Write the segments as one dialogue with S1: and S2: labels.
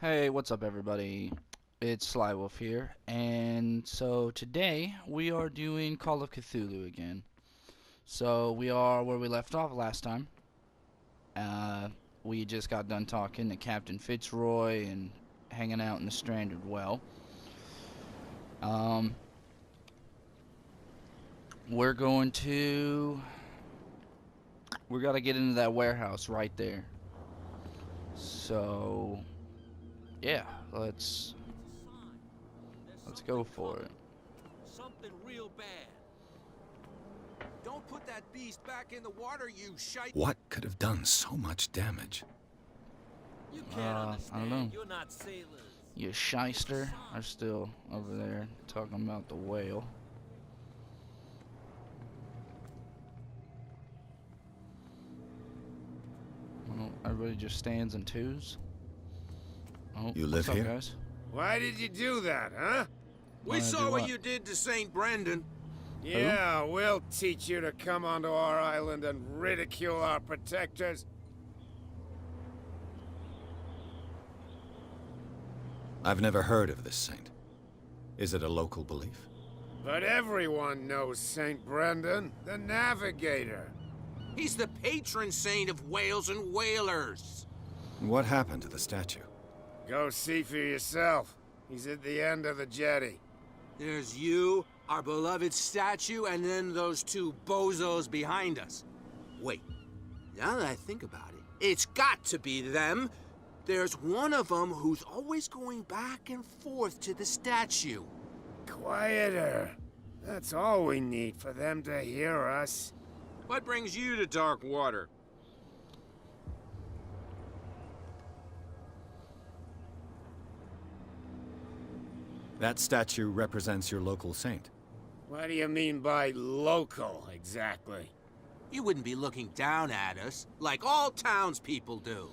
S1: Hey, what's up everybody? It's Slywolf here, and so today we are doing Call of Cthulhu again. So we are where we left off last time. Uh, we just got done talking to Captain Fitzroy and hanging out in the stranded well. Um, we're going to... We gotta get into that warehouse right there. So, yeah, let's go for it.
S2: Something real bad. Don't put that beast back in the water, you shite.
S3: What could have done so much damage?
S2: You can't understand.
S1: I don't know.
S2: You're not sailors.
S1: You shyster are still over there talking about the whale. Well, everybody just stands in twos. Oh,
S3: You live
S1: what's up,
S3: here?
S1: guys?
S4: Why did you do that, huh?
S2: We
S1: Wanna do
S2: saw what
S1: what?
S2: you did to St. Brendan.
S4: Yeah, we'll teach you to come onto our island and ridicule our protectors.
S3: I've never heard of this saint. Is it a local belief?
S4: But everyone knows St. Brendan, the navigator.
S2: He's the patron saint of whales and whalers.
S3: What happened to the statue?
S4: Go see for yourself. He's at the end of the jetty.
S2: There's you, our beloved statue, and then those two bozos behind us. Wait, now that I think about it, it's got to be them. There's one of them who's always going back and forth to the statue.
S4: Quieter. That's all we need for them to hear us.
S2: What brings you to dark water?
S3: That statue represents your local saint.
S4: What do you mean by local, exactly?
S2: You wouldn't be looking down at us like all townspeople do.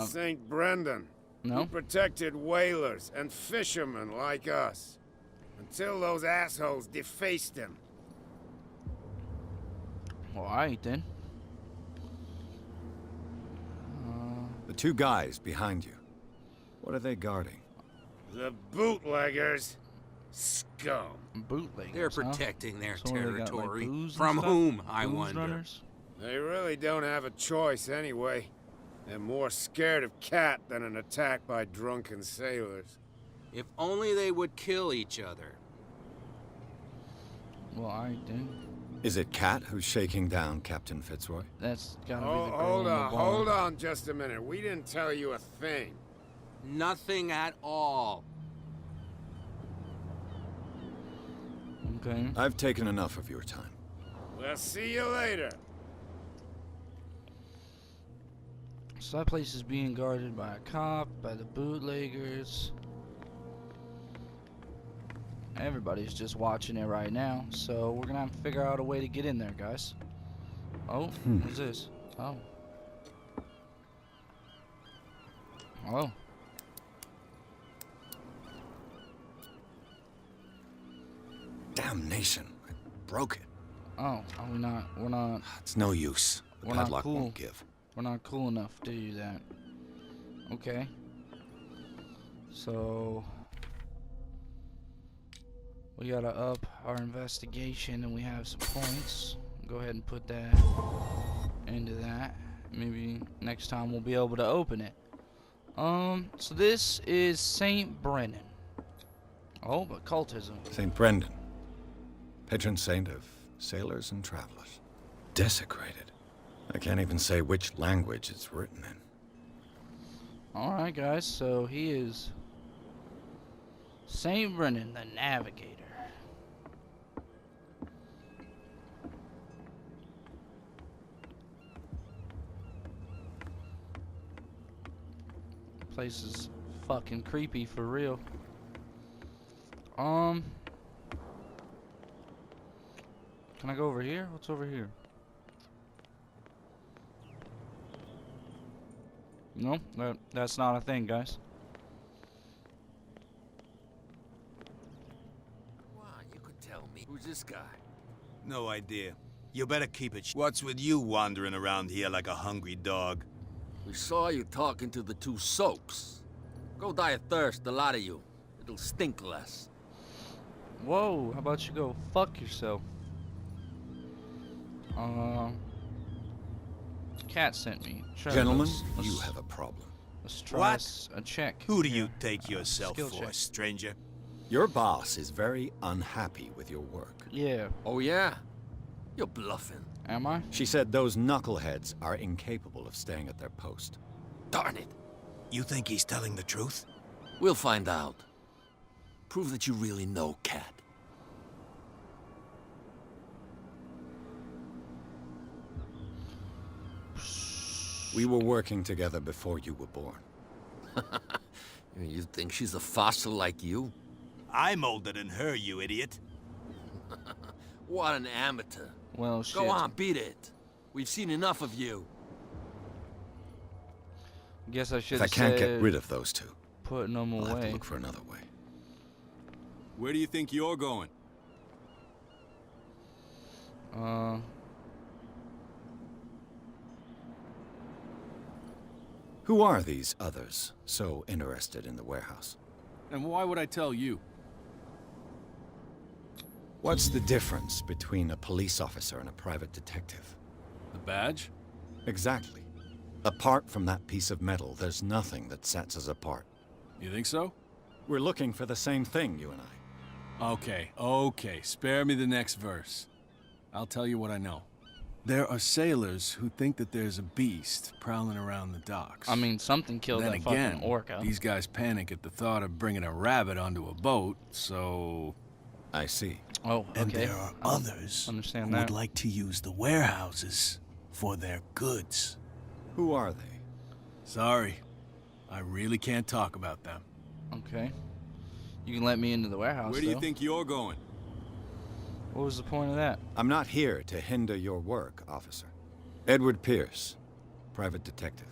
S4: St. Brendan.
S1: No?
S4: He protected whalers and fishermen like us. Until those assholes defaced him.
S1: Well, alright then.
S3: The two guys behind you. What are they guarding?
S4: The bootleggers. Scum.
S1: Bootleggers,
S2: They're
S1: huh?
S2: protecting their
S1: So what, they got, like,
S2: territory.
S1: booze and
S2: From
S1: stuff?
S2: whom, I
S1: Booze
S2: wonder?
S1: runners?
S4: They really don't have a choice anyway. They're more scared of Cat than an attack by drunken sailors.
S2: If only they would kill each other.
S1: Well, alright then.
S3: Is it Cat who's shaking down Captain Fitzroy?
S1: That's gotta be
S4: Oh,
S1: the girl
S4: hold
S1: in the
S4: on,
S1: bar.
S4: hold on just a minute. We didn't tell you a thing.
S2: Nothing at all.
S1: Okay.
S3: I've taken enough of your time.
S4: We'll see you later.
S1: So that place is being guarded by a cop, by the bootleggers. Everybody's just watching it right now, so we're gonna have to figure out a way to get in there, guys. Oh, what's this? Oh. Oh.
S3: Damnation! I broke it.
S1: Oh, are we not, we're not,
S3: It's no use. The
S1: We're not
S3: padlock
S1: cool.
S3: won't give.
S1: we're not cool enough to do that. Okay. So, we gotta up our investigation and we have some points. Go ahead and put that into that. Maybe next time we'll be able to open it. So this is St. Brennan. Oh, but cultism.
S3: St. Brendan. Patron saint of sailors and travelers. Desecrated. I can't even say which language it's written in.
S1: Alright, guys, so he is St. Brennan, the Navigator. Place is fucking creepy for real. Can I go over here? What's over here? No, that's not a thing, guys.
S2: Wow, you could tell me. Who's this guy?
S5: No idea. You better keep it. What's with you wandering around here like a hungry dog?
S6: We saw you talking to the two soaks. Go die of thirst, the lot of you. It'll stink less.
S1: Whoa, how about you go fuck yourself? Cat sent me. Sure,
S3: Gentlemen,
S1: let's-
S3: you have a problem.
S1: Let's try
S5: What?
S1: a check.
S5: Who do you
S1: here.
S5: take yourself
S1: skill
S5: for,
S1: check.
S5: stranger?
S3: Your boss is very unhappy with your work.
S1: Yeah,
S6: Oh yeah? You're bluffing.
S1: am I?
S3: She said those knuckleheads are incapable of staying at their post.
S6: Darn it.
S5: You think he's telling the truth?
S6: We'll find out. Prove that you really know Cat.
S3: We were working together before you were born.
S6: You think she's a fossil like you?
S5: I'm older than her, you idiot.
S6: What an amateur.
S1: Well, shit.
S6: Go on, beat it. We've seen enough of you.
S1: Guess I should
S3: If I
S1: have
S3: can't
S1: said
S3: get rid of those two,
S1: putting them
S3: I'll have to
S1: away.
S3: look for another way.
S5: Where do you think you're going?
S3: Who are these others so interested in the warehouse?
S7: And why would I tell you?
S3: What's the difference between a police officer and a private detective?
S7: The badge?
S3: Exactly. Apart from that piece of metal, there's nothing that sets us apart.
S7: You think so?
S3: We're looking for the same thing, you and I.
S7: Okay. Spare me the next verse. I'll tell you what I know. There are sailors who think that there's a beast prowling around the docks.
S1: I mean, something killed
S7: then
S1: that
S7: again,
S1: fucking orca.
S7: these guys panic at the thought of bringing a rabbit onto a boat, so...
S3: I see.
S1: Oh, okay.
S8: And there are
S1: I don't
S8: others
S1: understand
S8: who
S1: that.
S8: would like to use the warehouses for their goods.
S3: Who are they?
S7: Sorry. I really can't talk about them.
S1: Okay. You can let me into the warehouse,
S5: Where do you
S1: though.
S5: think you're going?
S1: What was the point of that?
S3: I'm not here to hinder your work, officer. Edward Pierce, private detective.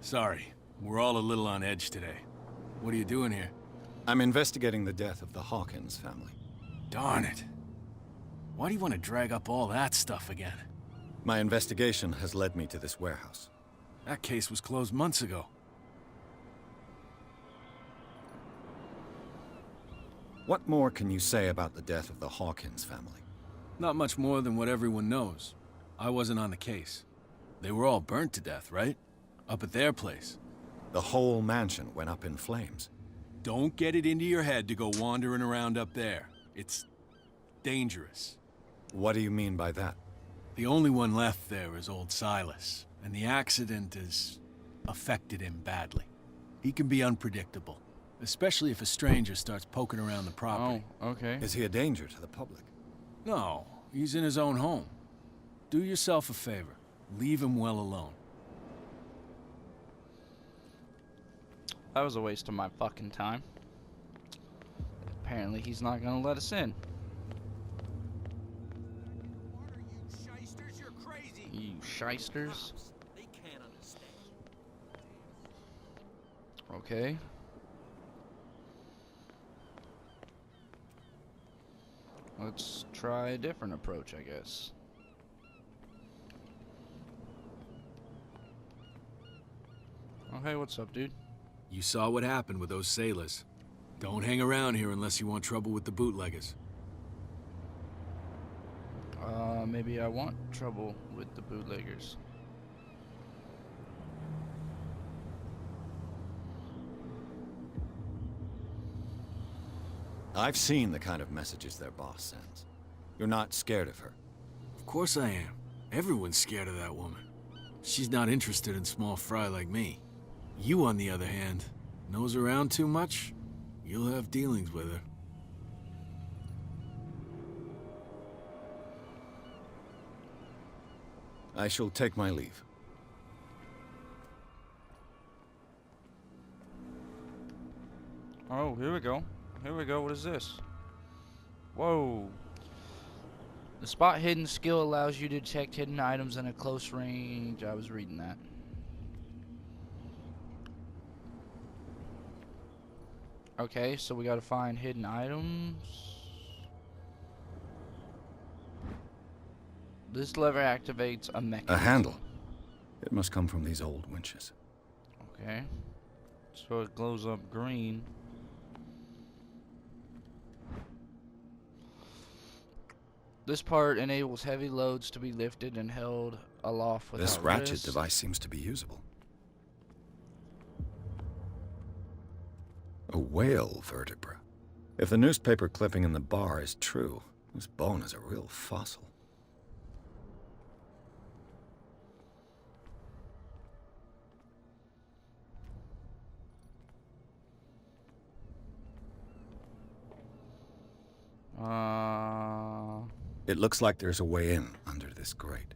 S7: Sorry. We're all a little on edge today. What are you doing here?
S3: I'm investigating the death of the Hawkins family.
S7: Darn it. Why do you want to drag up all that stuff again?
S3: My investigation has led me to this warehouse.
S7: That case was closed months ago.
S3: What more can you say about the death of the Hawkins family?
S7: Not much more than what everyone knows. I wasn't on the case. They were all burnt to death, right? Up at their place.
S3: The whole mansion went up in flames.
S7: Don't get it into your head to go wandering around up there. It's dangerous.
S3: What do you mean by that?
S7: The only one left there is old Silas, and the accident has affected him badly. He can be unpredictable, especially if a stranger starts poking around the property.
S1: Oh, okay.
S3: Is he a danger to the public?
S7: No, he's in his own home. Do yourself a favor. Leave him well alone.
S1: That was a waste of my fucking time. Apparently, he's not gonna let us in.
S2: You shysters, you're crazy.
S1: You shysters.
S6: They can't understand.
S1: Okay. Let's try a different approach, I guess. Oh, hey, what's up, dude?
S7: You saw what happened with those sailors. Don't hang around here unless you want trouble with the bootleggers.
S1: Maybe I want trouble with the bootleggers.
S3: I've seen the kind of messages their boss sends. You're not scared of her.
S7: Of course I am. Everyone's scared of that woman. She's not interested in small fry like me. You, on the other hand, nose around too much, you'll have dealings with her.
S3: I shall take my leave.
S1: Oh, here we go. Here we go. What is this? Whoa. The spot hidden skill allows you to detect hidden items in a close range. I was reading that. Okay, so we gotta find hidden items. This lever activates a mechanism.
S3: A handle. It must come from these old winches.
S1: Okay. So it glows up green. This part enables heavy loads to be lifted and held aloft without
S3: This ratchet
S1: risk.
S3: device seems to be usable. A whale vertebra. If the newspaper clipping in the bar is true, this bone is a real fossil. It looks like there's a way in under this grate.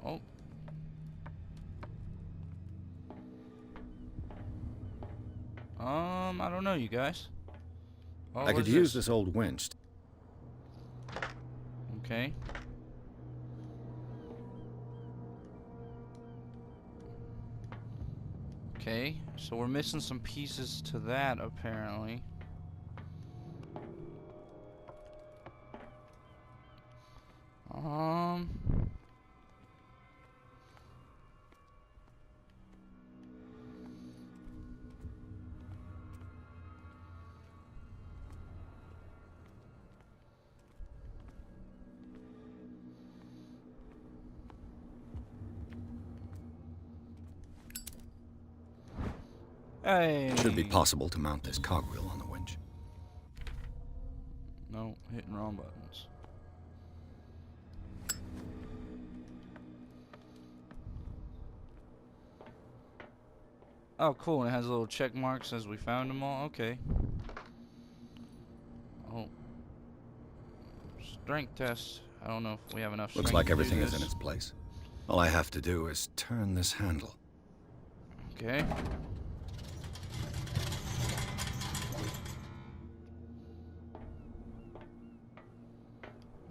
S1: Oh. I don't know, you guys. Oh,
S3: I
S1: what
S3: could
S1: is
S3: use this old winch.
S1: Okay. Okay, so we're missing some pieces to that, apparently. Um... Hey!
S3: Should be possible to mount this cogwheel on the winch.
S1: No, hitting wrong buttons. Oh, cool, and it has little check marks as we found them all. Okay. Oh. Strength test. I don't know if we have enough strength
S3: Looks like
S1: to do
S3: everything is
S1: this.
S3: in its place. All I have to do is turn this handle.
S1: Okay.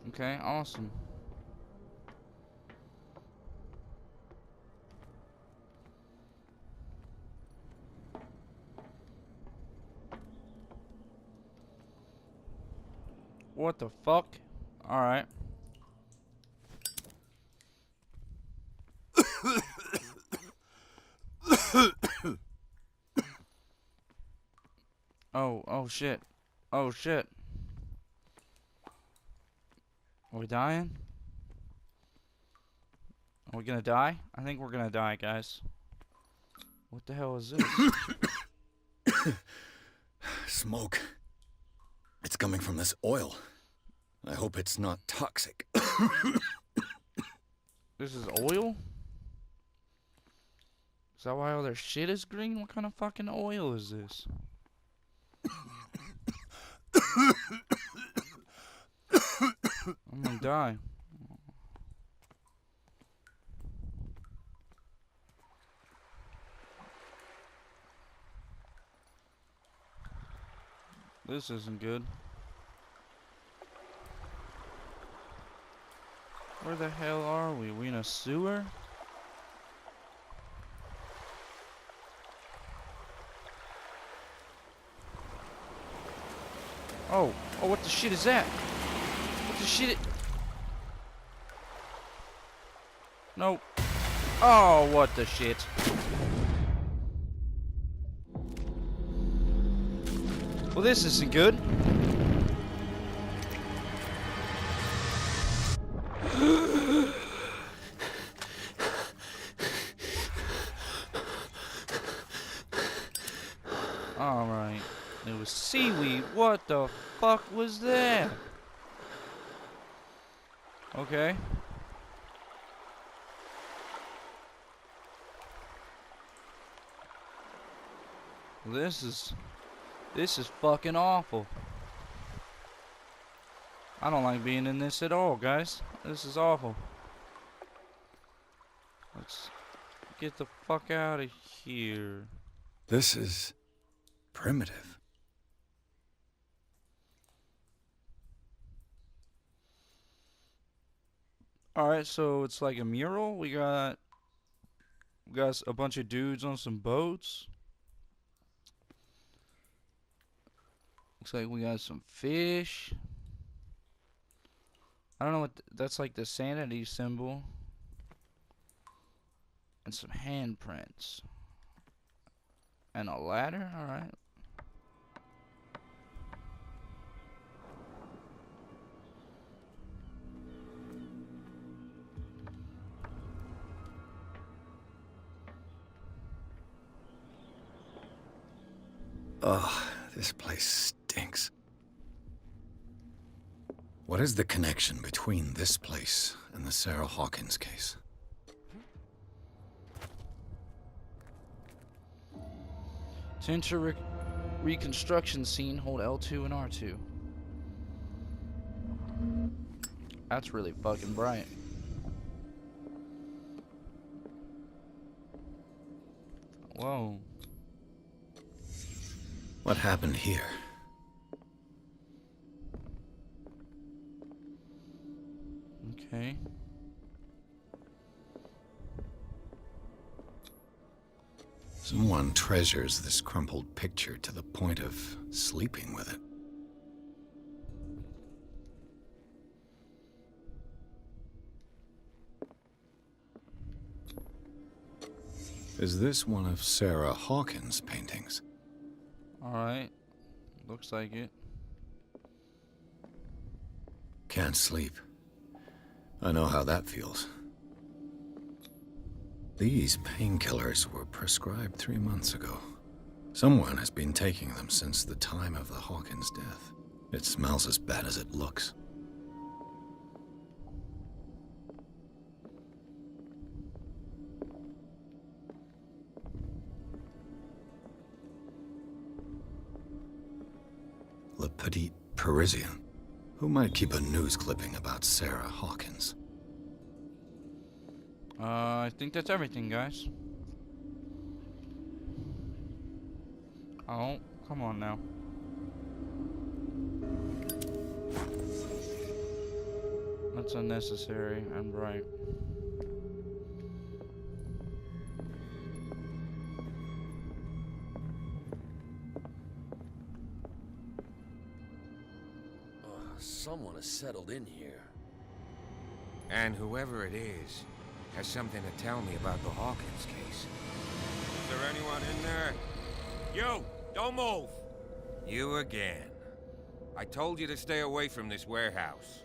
S1: Okay, awesome. What the fuck? Alright. Oh shit. Oh shit. Are we dying? Are we gonna die? I think we're gonna die, guys. What the hell is this?
S3: Smoke. It's coming from this oil. I hope it's not toxic.
S1: This is oil? Is that why all their shit is green? What kind of fucking oil is this? I'm gonna die. This isn't good. Where the hell are we? We in a sewer? Oh, what the shit is that? What the shit? Nope. Oh, what the shit? Well, this isn't good. Alright. It was seaweed. What the fuck was that? Okay. This is fucking awful. I don't like being in this at all, guys. This is awful. Let's get the fuck out of here.
S3: This is primitive.
S1: Alright, so it's like a mural. We got a bunch of dudes on some boats. Looks like we got some fish. I don't know what that's like, the sanity symbol. And some handprints. And a ladder? Alright.
S3: Oh, this place stinks. What is the connection between this place and the Sarah Hawkins case?
S1: To enter reconstruction scene, hold L2 and R2. That's really fucking bright. Whoa.
S3: What happened here?
S1: Okay.
S3: Someone treasures this crumpled picture to the point of sleeping with it. Is this one of Sarah Hawkins' paintings?
S1: Alright. Looks like it.
S3: Can't sleep. I know how that feels. These painkillers were prescribed 3 months ago. Someone has been taking them since the time of the Hawkins death. It smells as bad as it looks. Le Petit Parisien. Who might keep a news clipping about Sarah Hawkins?
S1: I think that's everything, guys. Oh, come on now. That's unnecessary and bright.
S6: Someone has settled in here.
S4: And whoever it is has something to tell me about the Hawkins case. Is there anyone in there? You! Don't move! You again. I told you to stay away from this warehouse.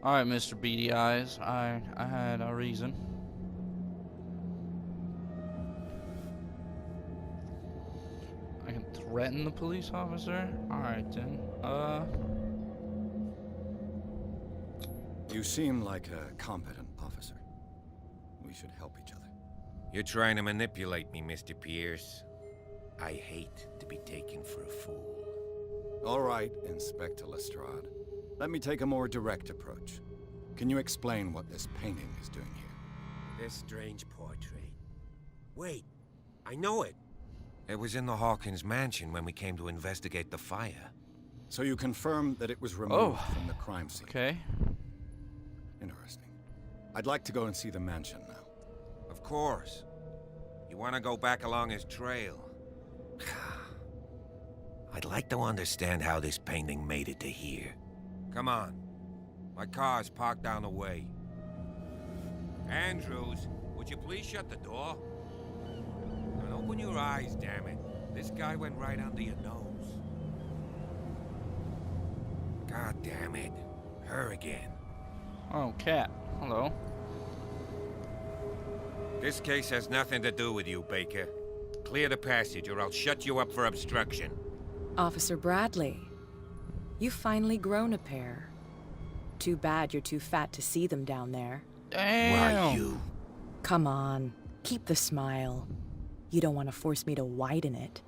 S1: Alright, Mr. Beady Eyes. I had a reason. I can threaten the police officer? Alright then.
S3: You seem like a competent officer. We should help each other.
S4: You're trying to manipulate me, Mr. Pierce. I hate to be taken for a fool.
S3: All right, Inspector Lestrade. Let me take a more direct approach. Can you explain what this painting is doing here?
S4: This strange portrait. Wait, I know it. It was in the Hawkins mansion when we came to investigate the fire.
S3: So you confirm that it was removed from the crime scene?
S1: Okay.
S3: Interesting. I'd like to go and see the mansion now.
S4: Of course. You want to go back along his trail? I'd like to understand how this painting made it to here. Come on. My car's parked down the way. Andrews, would you please shut the door? And open your eyes, damn it. This guy went right under your nose. God damn it. Her again.
S1: Oh, cat. Hello.
S4: This case has nothing to do with you, Baker. Clear the passage or I'll shut you up for obstruction.
S9: Officer Bradley, you've finally grown a pair. Too bad you're too fat to see them down there.
S1: Damn.
S4: Why you?
S9: Come on, keep the smile. You don't want to force me to widen it.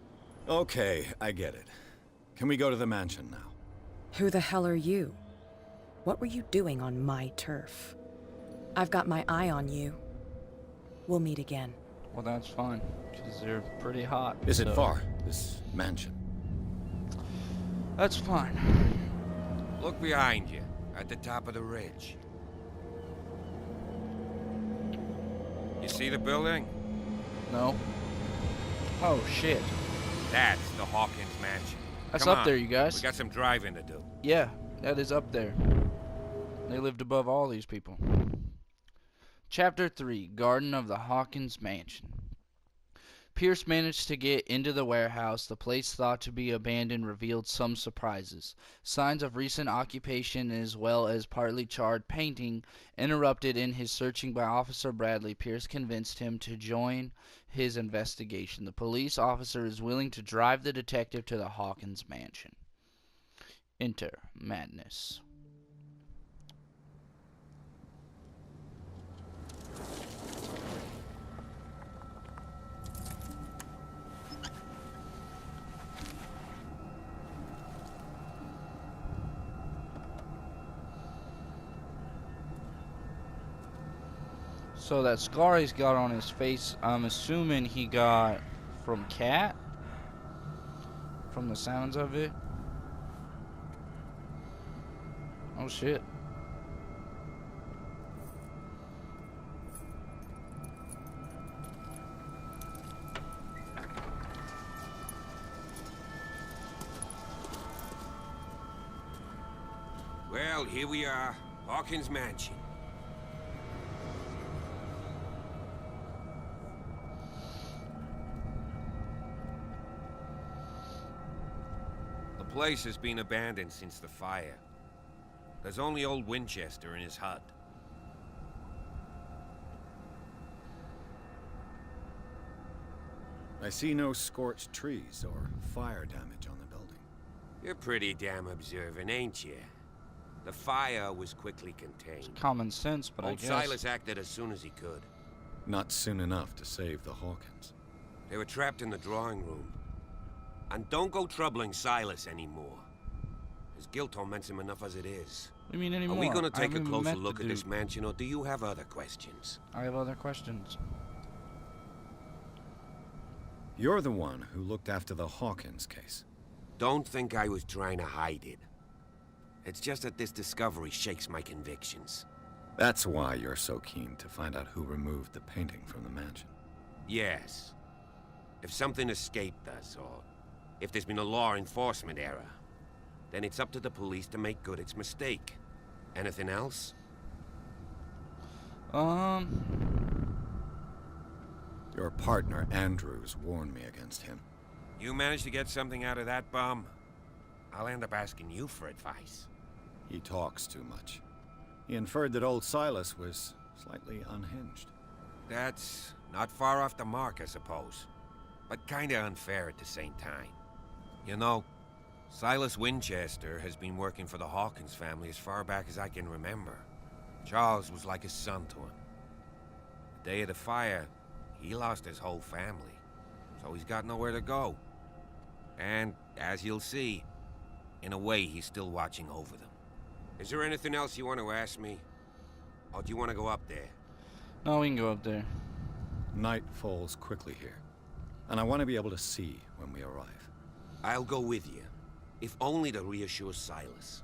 S3: Okay, I get it. Can we go to the mansion now?
S9: Who the hell are you? What were you doing on my turf? I've got my eye on you. We'll meet again.
S1: Well, that's fine, because they're pretty hot.
S3: Is it
S1: so-
S3: far, this mansion?
S1: That's fine.
S4: Look behind you, at the top of the ridge. You see the building?
S1: No. Oh, shit.
S4: That's the Hawkins mansion.
S1: That's
S4: Come
S1: up
S4: on.
S1: there, you guys.
S4: We got some driving to do.
S1: Yeah, that is up there. They lived above all these people. Chapter 3, Garden of the Hawkins Mansion. Pierce managed to get into the warehouse. The place thought to be abandoned revealed some surprises. Signs of recent occupation as well as partly charred painting interrupted in his searching by Officer Bradley. Pierce convinced him to join his investigation. The police officer is willing to drive the detective to the Hawkins mansion. Enter madness. So that scar he's got on his face, I'm assuming he got from Cat? From the sounds of it. Oh shit.
S4: Well, here we are. Hawkins Mansion. The place has been abandoned since the fire. There's only old Winchester in his hut.
S3: I see no scorched trees or fire damage on the building.
S4: You're pretty damn observant, ain't you? The fire was quickly contained.
S1: Common sense, but I
S4: Old
S1: guess.
S4: Silas acted as soon as he could.
S3: Not soon enough to save the Hawkins.
S4: They were trapped in the drawing room. And don't go troubling Silas anymore. His guilt torments him enough as it is.
S1: What do you mean anymore?
S4: Are we gonna
S1: I
S4: take a
S1: haven't
S4: closer
S1: met the
S4: look at this
S1: dude.
S4: mansion, or do you have other questions?
S1: I have other questions.
S3: You're the one who looked after the Hawkins case.
S4: Don't think I was trying to hide it. It's just that this discovery shakes my convictions.
S3: That's why you're so keen to find out who removed the painting from the mansion.
S4: Yes. If something escaped us, or if there's been a law enforcement error, then it's up to the police to make good its mistake. Anything else?
S3: Your partner, Andrews, warned me against him.
S4: You managed to get something out of that bum? I'll end up asking you for advice.
S3: He talks too much. He inferred that old Silas was slightly unhinged.
S4: That's not far off the mark, I suppose. But kinda unfair at the same time. You know, Silas Winchester has been working for the Hawkins family as far back as I can remember. Charles was like a son to him. The day of the fire, he lost his whole family, so he's got nowhere to go. And, as you'll see, in a way, he's still watching over them. Is there anything else you want to ask me? Or do you want to go up there?
S1: No, we can go up there.
S3: Night falls quickly here, and I want to be able to see when we arrive.
S4: I'll go with you, if only to reassure Silas.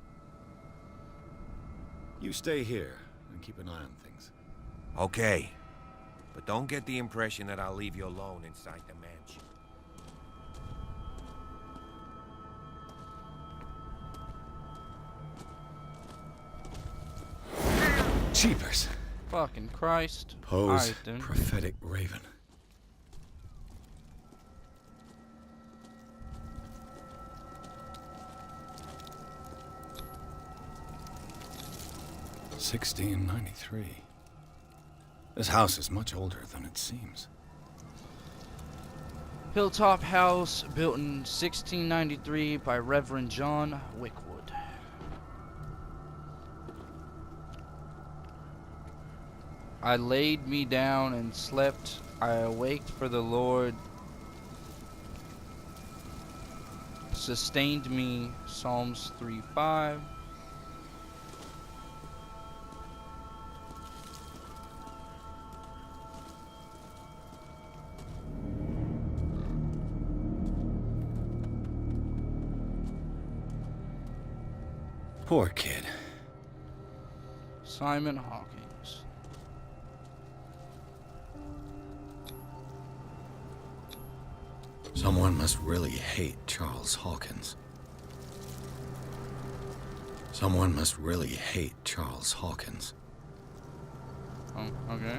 S3: You stay here and keep an eye on things.
S4: Okay, but don't get the impression that I'll leave you alone inside the mansion.
S3: Jeepers!
S1: Fucking Christ.
S3: Poe's
S1: Alright, then.
S3: prophetic raven. $1693. This house is much older than it seems.
S1: Hilltop House, built in 1693 by Reverend John Wickwood. I laid me down and slept. I awaked, for the Lord sustained me. Psalms 3:5.
S3: Poor kid.
S1: Simon Hawkins.
S3: Someone must really hate Charles Hawkins. Someone must really hate Charles Hawkins.
S1: Oh, okay.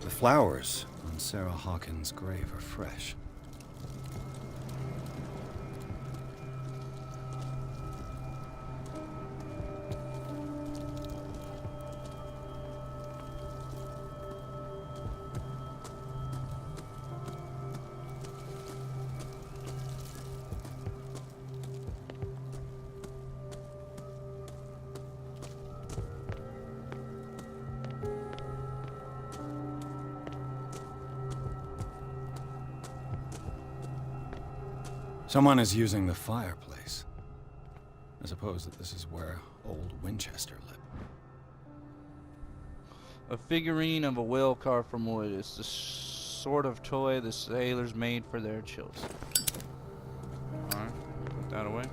S3: The flowers on Sarah Hawkins' grave are fresh. Someone is using the fireplace. I suppose that this is where old Winchester lived.
S1: A figurine of a whale carved from wood is the sort of toy the sailors made for their children. Alright, put that away.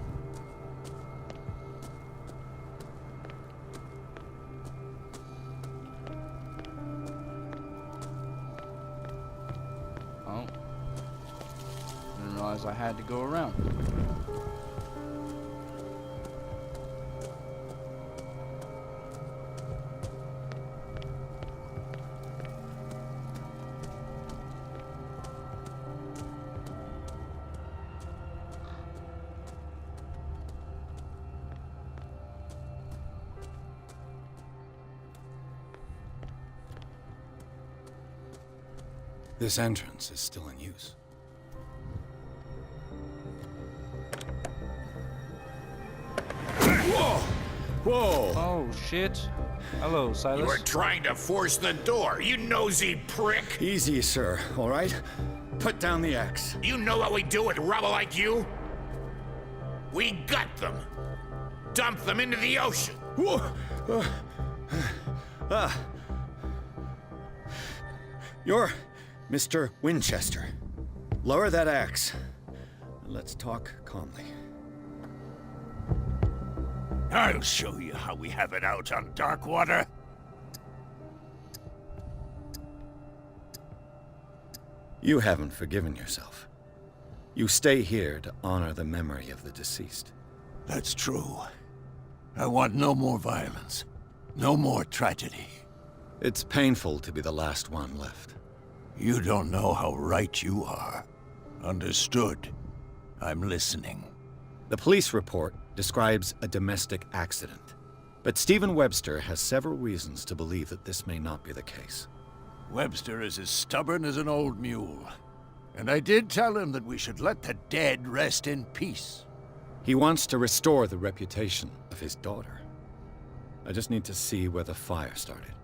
S1: Oh. Didn't realize I had to go around.
S3: This entrance is still in use.
S5: Whoa!
S3: Whoa!
S1: Oh shit. Hello, Silas.
S10: You were trying to force the door, you nosy prick!
S3: Easy, sir, all right? Put down the axe.
S10: You know what we do with rubble like you? We gut them. Dump them into the ocean.
S3: Whoa! You're Mr. Winchester. Lower that axe. Let's talk calmly.
S10: I'll show you how we have it out on Darkwater.
S3: You haven't forgiven yourself. You stay here to honor the memory of the deceased.
S8: That's true. I want no more violence. No more tragedy.
S3: It's painful to be the last one left.
S8: You don't know how right you are. Understood. I'm listening.
S3: The police report describes a domestic accident, but Stephen Webster has several reasons to believe that this may not be the case.
S8: Webster is as stubborn as an old mule. And I did tell him that we should let the dead rest in peace.
S3: He wants to restore the reputation of his daughter. I just need to see where the fire started.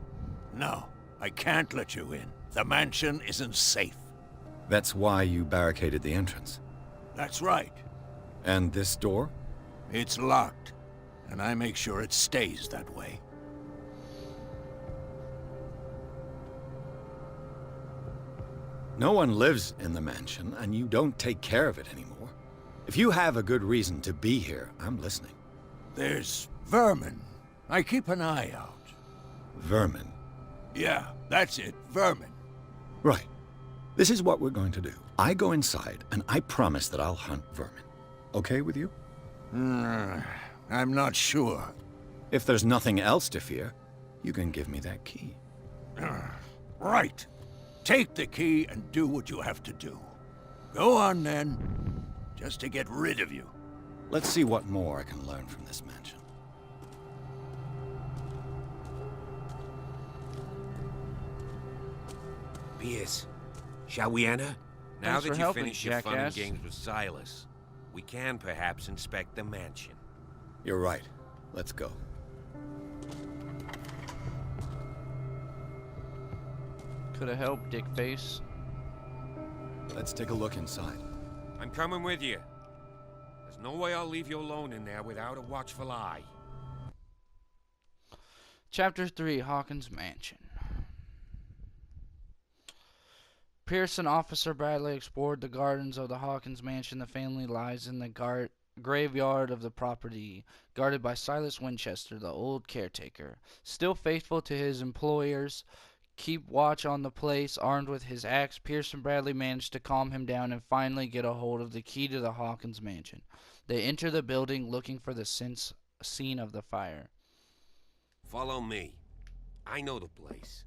S8: No, I can't let you in. The mansion isn't safe.
S3: That's why you barricaded the entrance.
S8: That's right.
S3: And this door?
S8: It's locked, and I make sure it stays that way.
S3: No one lives in the mansion, and you don't take care of it anymore. If you have a good reason to be here, I'm listening.
S8: There's vermin. I keep an eye out.
S3: Vermin?
S8: Yeah, that's it, vermin.
S3: Right. This is what we're going to do. I go inside, and I promise that I'll hunt vermin. Okay with you?
S8: I'm not sure.
S3: If there's nothing else to fear, you can give me that key.
S8: Right. Take the key and do what you have to do. Go on, then. Just to get rid of you.
S3: Let's see what more I can learn from this mansion.
S4: Pierce, shall we enter? Now
S1: Thanks
S4: that
S1: for
S4: you
S1: helping,
S4: finish your fun and
S1: jackass.
S4: games with Silas, we can perhaps inspect the mansion.
S3: You're right. Let's go.
S1: Could have helped, dick face.
S3: Let's take a look inside.
S4: I'm coming with you. There's no way I'll leave you alone in there without a watchful eye.
S1: Chapter 3, Hawkins Mansion. Pierce and Officer Bradley explored the gardens of the Hawkins Mansion. The family lies in the graveyard of the property, guarded by Silas Winchester, the old caretaker. Still faithful to his employers, keep watch on the place. Armed with his axe, Pierce and Bradley manage to calm him down and finally get a hold of the key to the Hawkins mansion. They enter the building looking for the scene of the fire.
S4: Follow me. I know the place.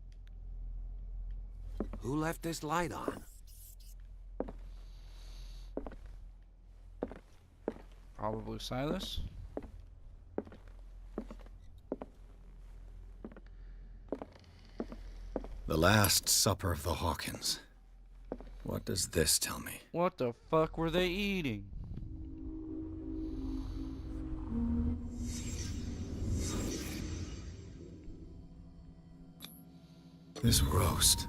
S4: Who left this light on?
S1: Probably Silas.
S3: The Last Supper of the Hawkins. What does this tell me?
S1: What the fuck were they eating?
S3: This roast.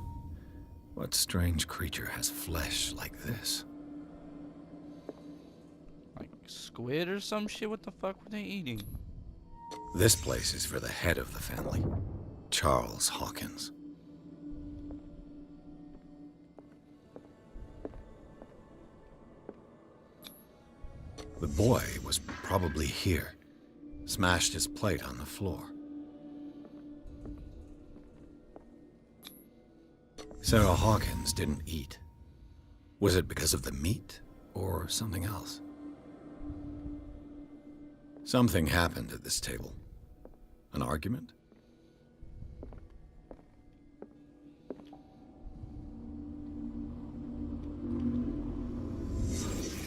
S3: What strange creature has flesh like this?
S1: Like squid or some shit? What the fuck were they eating?
S3: This place is for the head of the family, Charles Hawkins. The boy was probably here, smashed his plate on the floor. Sarah Hawkins didn't eat. Was it because of the meat or something else? Something happened at this table. An argument?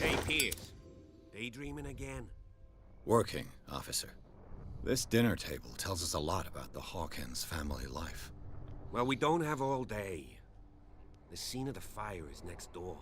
S4: Hey, Pierce. Daydreaming again?
S3: Working, officer. This dinner table tells us a lot about the Hawkins family life.
S4: Well, we don't have all day. The scene of the fire is next door.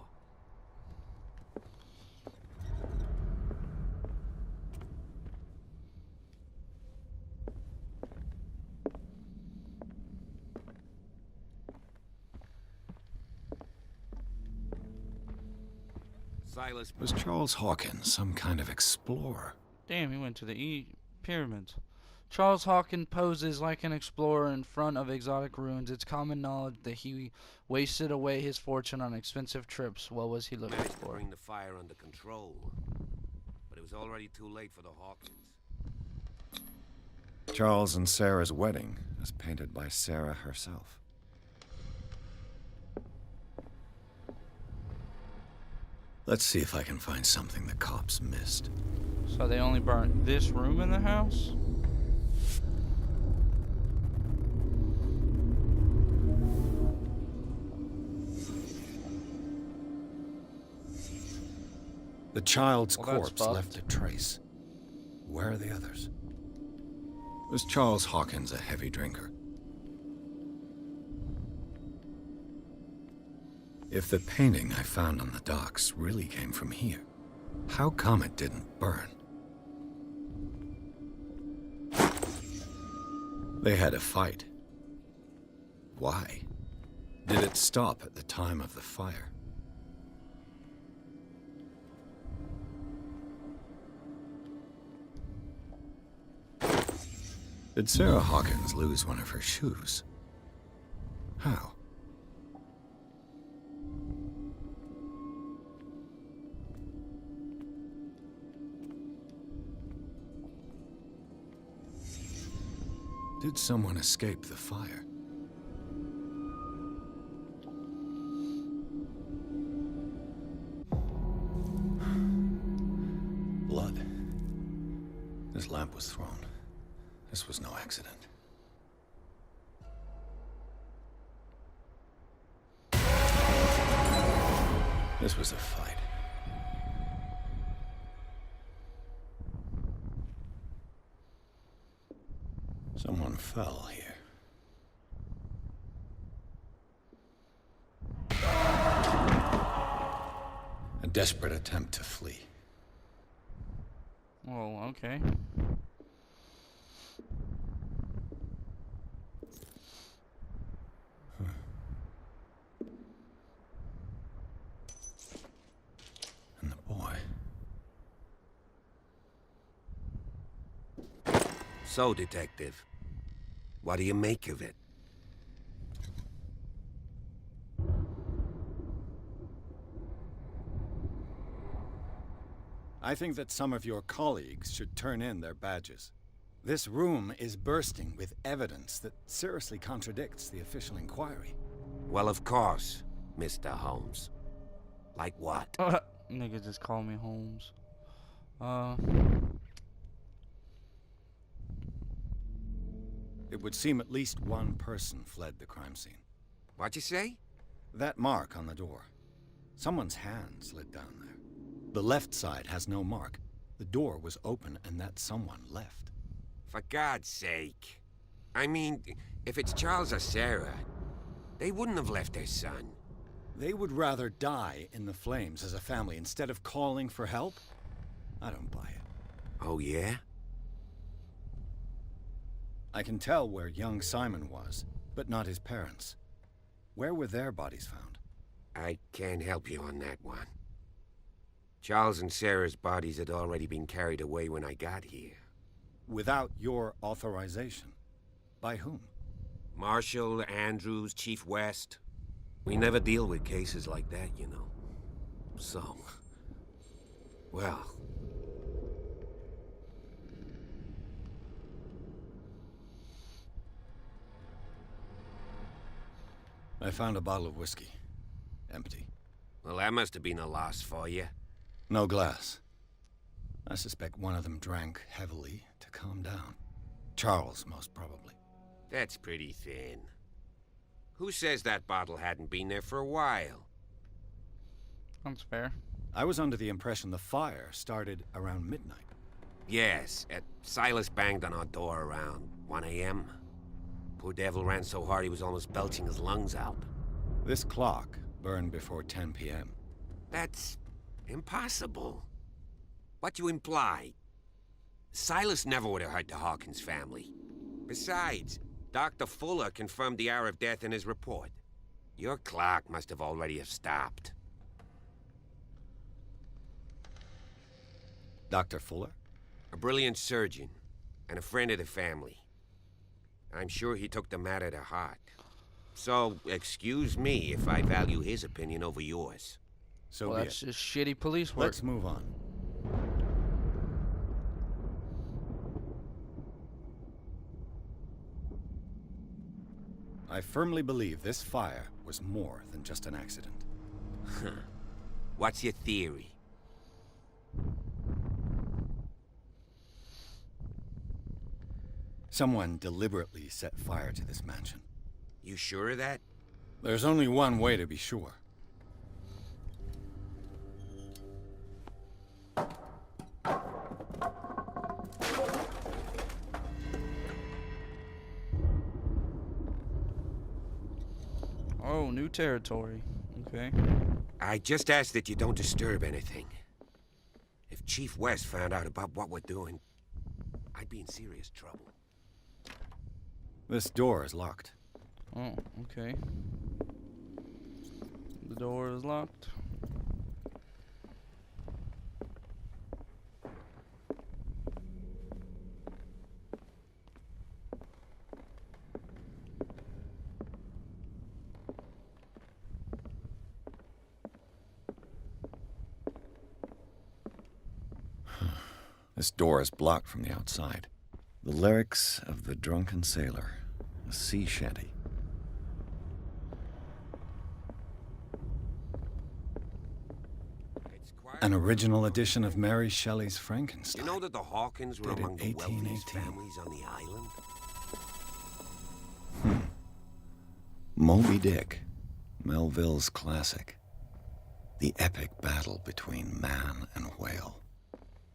S4: Silas...
S3: Was Charles Hawkins some kind of explorer?
S1: Damn, he went to the pyramids. Charles Hawkins poses like an explorer in front of exotic ruins. It's common knowledge that he wasted away his fortune on expensive trips. What was he looking
S4: managed to
S1: for?
S4: bring the fire under control, but it was already too late for the Hawkins.
S3: Charles and Sarah's wedding, as painted by Sarah herself. Let's see if I can find something the cops missed.
S1: So they only burnt this room in the house?
S3: The child's
S1: Well, that's
S3: corpse
S1: fucked.
S3: left a trace. Where are the others? Was Charles Hawkins a heavy drinker? If the painting I found on the docks really came from here, how come it didn't burn? They had a fight. Why? Did it stop at the time of the fire? Did Sarah Hawkins lose one of her shoes? How? Did someone escape the fire? Blood. This lamp was thrown. This was no accident. This was a fight. Someone fell here. A desperate attempt to flee.
S1: Oh, okay.
S3: And the boy.
S4: So, Detective, what do you make of it?
S3: I think that some of your colleagues should turn in their badges. This room is bursting with evidence that seriously contradicts the official inquiry.
S4: Well, of course, Mr. Holmes. Like what?
S1: Nigga just call me Holmes.
S3: It would seem at least one person fled the crime scene.
S4: What'd you say?
S3: That mark on the door. Someone's hand slid down there. The left side has no mark. The door was open and that someone left.
S4: For God's sake. I mean, if it's Charles or Sarah, they wouldn't have left their son.
S3: They would rather die in the flames as a family instead of calling for help? I don't buy it.
S4: Oh, yeah?
S3: I can tell where young Simon was, but not his parents. Where were their bodies found?
S4: I can't help you on that one. Charles and Sarah's bodies had already been carried away when I got here.
S3: Without your authorization? By whom?
S4: Marshall, Andrews, Chief West. We never deal with cases like that, you know. So... well...
S3: I found a bottle of whiskey. Empty.
S4: well, that must have been a loss for you.
S3: No glass. I suspect one of them drank heavily to calm down. Charles, most probably.
S4: That's pretty thin. Who says that bottle hadn't been there for a while?
S1: That's fair.
S3: I was under the impression the fire started around midnight.
S4: Yes, Silas banged on our door around 1 a.m. Poor devil ran so hard he was almost belching his lungs out.
S3: This clock burned before 10 p.m.
S4: That's impossible. What you imply? Silas never would have hurt the Hawkins family. Besides, Dr. Fuller confirmed the hour of death in his report. Your clock must have already have stopped.
S3: Dr. Fuller?
S4: A brilliant surgeon, and a friend of the family. I'm sure he took the matter to heart. So, excuse me if I value his opinion over yours.
S3: So
S1: Well,
S3: be
S1: that's
S3: it.
S1: just shitty police work.
S3: Let's move on. I firmly believe this fire was more than just an accident.
S4: What's your theory?
S3: Someone deliberately set fire to this mansion.
S4: You sure of that?
S3: There's only one way to be sure.
S1: Oh, new territory. Okay.
S4: I just ask that you don't disturb anything. If Chief West found out about what we're doing, I'd be in serious trouble.
S3: This door is locked.
S1: Oh, okay. The door is locked.
S3: This door is blocked from the outside. The lyrics of the drunken sailor. A sea shanty. An original edition of Mary Shelley's Frankenstein.
S4: You know that the Hawkins were
S3: Dated
S4: among the wealthiest
S3: 1818.
S4: families on the island?
S3: Moby Dick. Melville's classic. The epic battle between man and whale.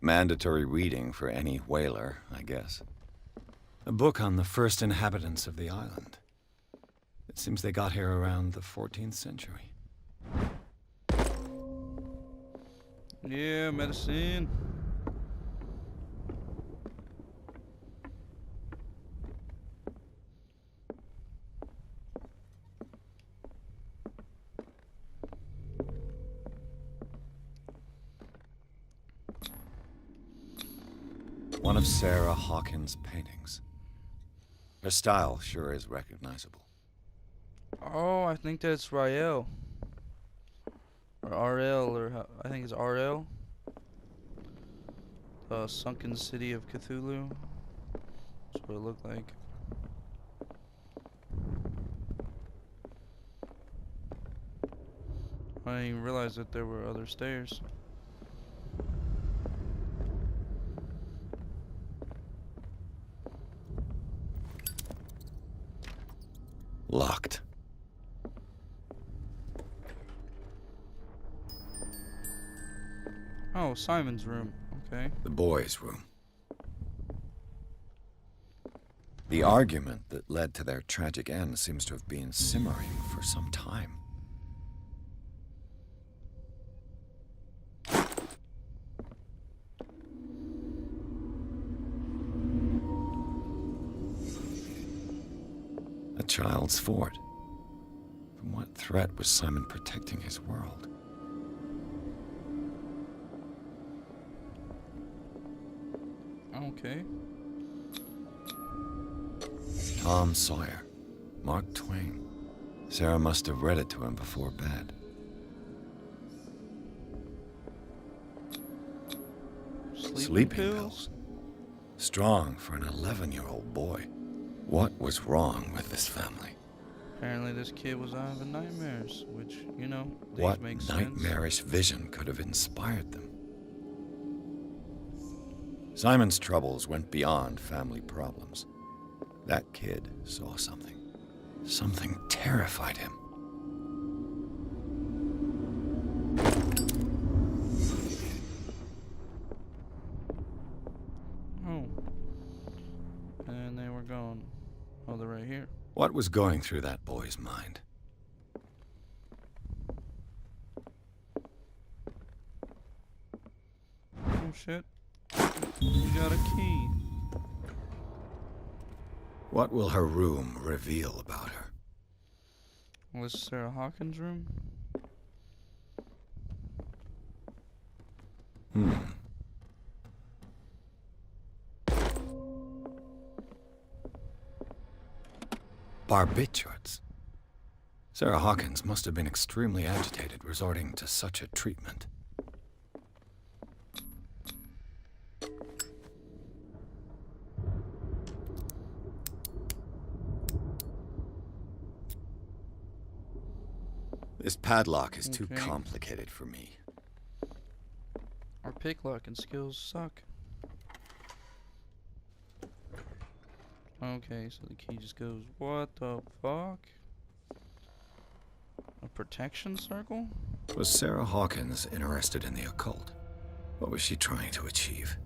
S3: Mandatory reading for any whaler, I guess. A book on the first inhabitants of the island. It seems they got here around the 14th century.
S1: Yeah, medicine.
S3: One of Sarah Hawkins' paintings. Her style sure is recognizable.
S1: Oh, I think that's Rael. Or RL, I think it's RL. The Sunken City of Cthulhu. what it looked like. I didn't even realize that there were other stairs.
S3: Locked.
S1: Oh, Simon's room. Okay.
S3: The boys' room. The argument that led to their tragic end seems to have been simmering for some time. A child's fort. From what threat was Simon protecting his world?
S1: Okay.
S3: Tom Sawyer. Mark Twain. Sarah must have read it to him before bed. Sleeping pills? Strong for an 11-year-old boy. What was wrong with this family?
S1: Apparently this kid was having nightmares, which, you know, these
S3: What
S1: make sense.
S3: nightmarish vision could have inspired them? Simon's troubles went beyond family problems. That kid saw something. Something terrified him.
S1: Oh. And they were gone. Oh, they're right here.
S3: What was going through that boy's mind?
S1: Oh, shit. You got a key.
S3: What will her room reveal about her?
S1: Was Sarah Hawkins' room?
S3: Barbiturates. Sarah Hawkins must have been extremely agitated, resorting to such a treatment. This padlock is too
S1: Okay.
S3: complicated for me.
S1: Our picklocking skills suck. Okay, so the key just goes, what the fuck? A protection circle?
S3: Was Sarah Hawkins interested in the occult? What was she trying to achieve?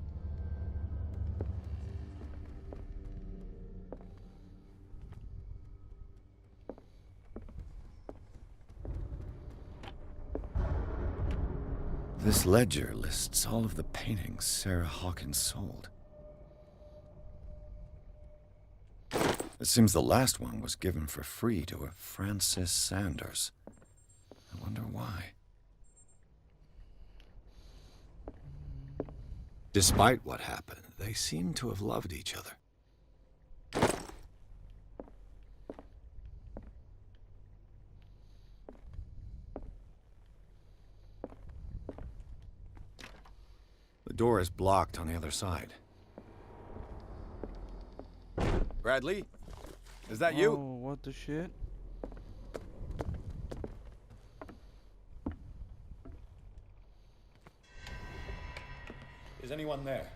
S3: This ledger lists all of the paintings Sarah Hawkins sold. It seems the last one was given for free to a Francis Sanders. I wonder why. Despite what happened, they seem to have loved each other. The door is blocked on the other side. Bradley? Is that you?
S1: Oh, what the shit?
S3: Is anyone there?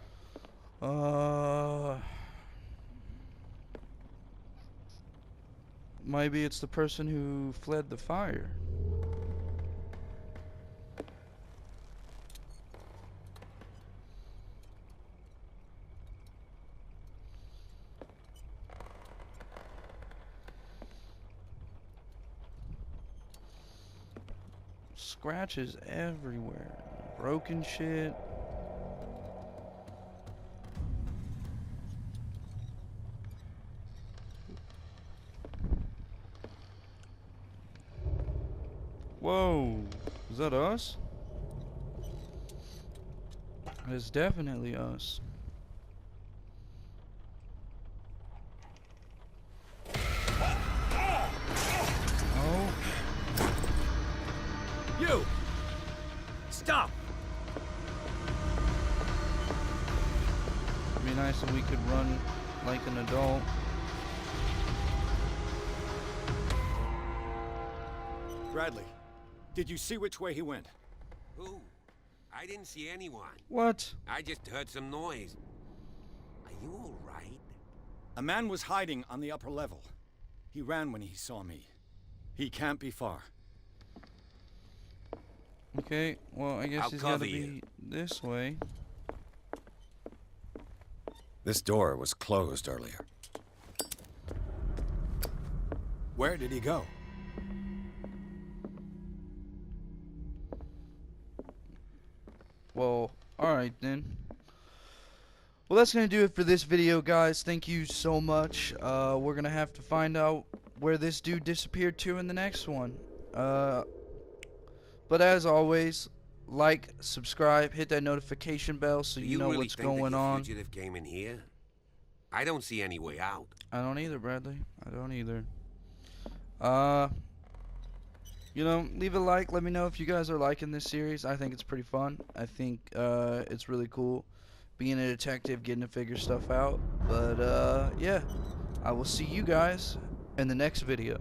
S1: Maybe it's the person who fled the fire. Scratches everywhere. Broken shit. Whoa, is that us? It's definitely us. Oh,
S5: You! Stop!
S1: it'd be nice if we could run like an adult.
S11: Bradley, did you see which way he went?
S4: Who? I didn't see anyone.
S1: What?
S4: I just heard some noise. Are you all right?
S11: A man was hiding on the upper level. He ran when he saw me. He can't be far.
S1: Okay, well, I guess
S4: I'll
S1: he's gotta
S4: cover
S1: be
S4: you.
S1: this way.
S3: This door was closed earlier.
S11: Where did he go?
S1: Well, alright then. Well, that's gonna do it for this video, guys. Thank you so much. We're gonna have to find out where this dude disappeared to in the next one. But as always, like, subscribe, hit that notification bell so you know
S4: really
S1: what's
S4: think that
S1: going
S4: your
S1: on.
S4: fugitive came in here? I don't see any way out.
S1: I don't either, Bradley. I don't either. You know, leave a like. Let me know if you guys are liking this series. I think it's pretty fun. I think it's really cool being a detective, getting to figure stuff out. But yeah, I will see you guys in the next video.